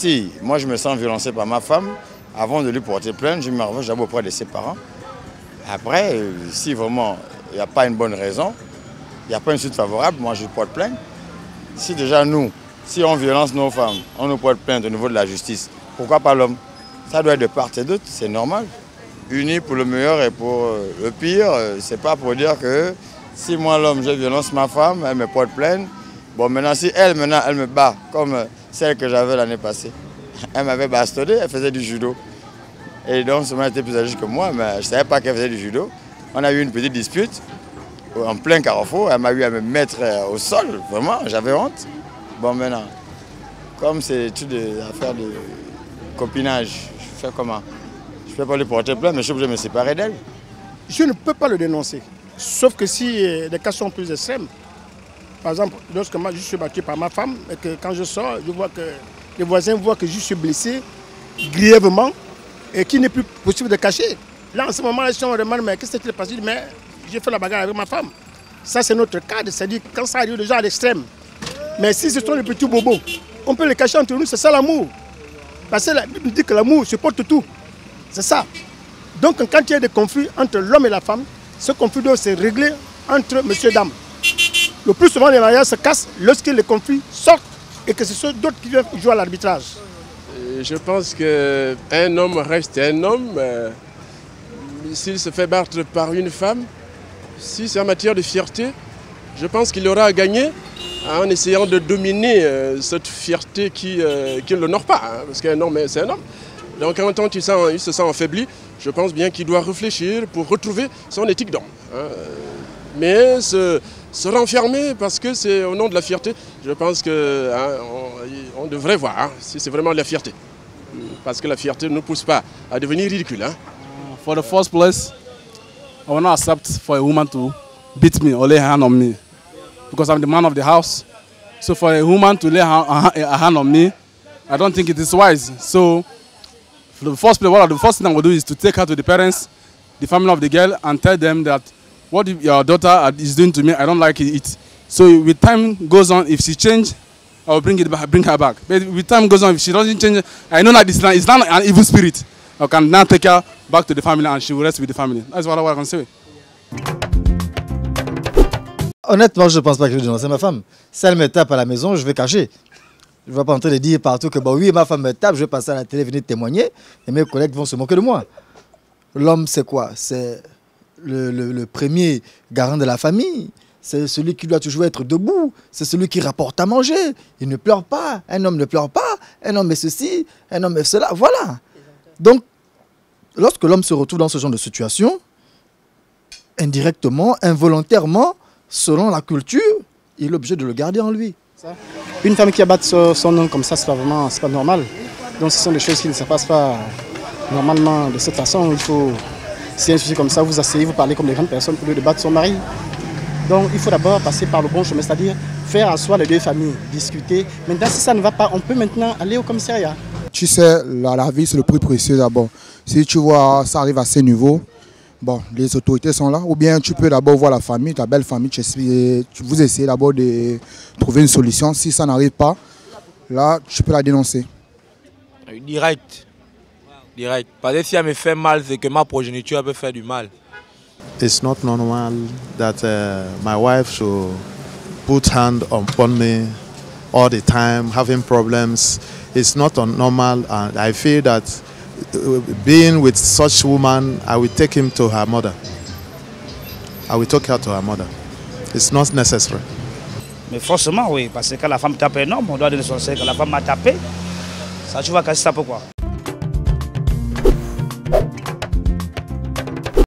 Si moi je me sens violencé par ma femme, avant de lui porter plainte, je me revois d'abord auprès de ses parents. Après, si vraiment il n'y a pas une bonne raison, il n'y a pas une suite favorable, moi je porte plainte. Si déjà nous, si on violence nos femmes, on nous porte plainte au niveau de la justice, pourquoi pas l'homme? Ça doit être de part et d'autre, c'est normal. Unis pour le meilleur et pour le pire, c'est pas pour dire que si moi l'homme, je violence ma femme, elle me porte plainte. Bon maintenant si elle me bat comme celle que j'avais l'année passée. Elle m'avait bastonné, elle faisait du judo. Et donc elle était plus âgée que moi, mais je ne savais pas qu'elle faisait du judo. On a eu une petite dispute en plein carrefour, elle m'a eu à me mettre au sol, vraiment, j'avais honte. Bon maintenant, comme c'est toutes des affaires de copinage, je fais comment? Je ne peux pas lui porter plainte, mais je suis obligé de me séparer d'elle. Je ne peux pas le dénoncer, sauf que si les cas sont plus extrêmes. Par exemple, lorsque moi je suis battu par ma femme, et que quand je sors, je vois que les voisins voient que je suis blessé grièvement et qu'il n'est plus possible de cacher. Là, en ce moment-là, si on me demande, mais qu'est-ce qui s'est passé? Mais j'ai fait la bagarre avec ma femme. Ça, c'est notre cadre, c'est-à-dire quand ça arrive déjà à l'extrême. Mais si ce sont les petits bobos, on peut les cacher entre nous, c'est ça l'amour. Parce que la Bible dit que l'amour supporte tout. C'est ça. Donc, quand il y a des conflits entre l'homme et la femme, ce conflit doit se régler entre monsieur et dame. Le plus souvent, les mariages se cassent lorsque les conflits sortent et que ce sont d'autres qui viennent jouer à l'arbitrage. Je pense qu'un homme reste un homme. S'il se fait battre par une femme, si c'est en matière de fierté, je pense qu'il aura à gagner en essayant de dominer cette fierté qui ne l'honore pas. Hein, parce qu'un homme, c'est un homme. Donc en même temps, il se sent affaibli. Je pense bien qu'il doit réfléchir pour retrouver son éthique d'homme. Hein. Mais se renfermer parce que c'est au nom de la fierté, je pense qu'on on devrait voir hein, si c'est vraiment de la fierté. Parce que la fierté ne nous pousse pas à devenir ridicule. Hein. For the first place, I will not accept for a woman to beat me or lay her hand on me. Because I'm the man of the house. So for a woman to lay a hand on me, I don't think it is wise. So for the first place, the first thing I will do is to take her to the parents, the family of the girl, and tell them that what your daughter is doing to me, I don't like it. So with time goes on, if she changes, I will bring her back. But with time goes on, if she doesn't change, I know that it's not an evil spirit. I can now take her back to the family and she will rest with the family. That's what I can say. Honnêtement, je ne pense pas que je vais dénoncer ma femme. Si elle me tape à la maison, je vais cacher. Je ne vais pas en train de dire partout que bah oui, ma femme me tape, je vais passer à la télé, venir témoigner et mes collègues vont se moquer de moi. L'homme, c'est quoi? C'est le premier garant de la famille. C'est celui qui doit toujours être debout. C'est celui qui rapporte à manger. Il ne pleure pas. Un homme ne pleure pas. Un homme est ceci, un homme est cela. Voilà. Donc, lorsque l'homme se retrouve dans ce genre de situation, indirectement, involontairement, selon la culture, il est obligé de le garder en lui. Une femme qui abatte son homme comme ça, c'est pas normal. Donc, ce sont des choses qui ne se passent pas normalement de cette façon. Il faut, si un sujet comme ça, vous asseyez, vous parlez comme des grandes personnes pour lui de battre son mari. Donc il faut d'abord passer par le bon chemin, c'est-à-dire faire asseoir les deux familles, discuter. Maintenant, si ça ne va pas, on peut maintenant aller au commissariat. Tu sais, la vie, c'est le plus précieux d'abord. Si tu vois, ça arrive à ce niveau, bon, les autorités sont là. Ou bien tu peux d'abord voir la famille, ta belle famille, vous essayez d'abord de trouver une solution. Si ça n'arrive pas, là, tu peux la dénoncer. Direct. Direct. Parce que si elle me fait mal, c'est que ma progéniture peut faire du mal. It's not normal that my wife should put hand upon me all the time, having problems. It's not normal, and I feel that being with such woman, I will take him to her mother. I will take her to her mother. It's not necessary. Mais forcément, oui, parce que quand la femme tape un homme, on doit donner son conseil. Quand la femme m'a tapé, ça tu vois casser ça pourquoi.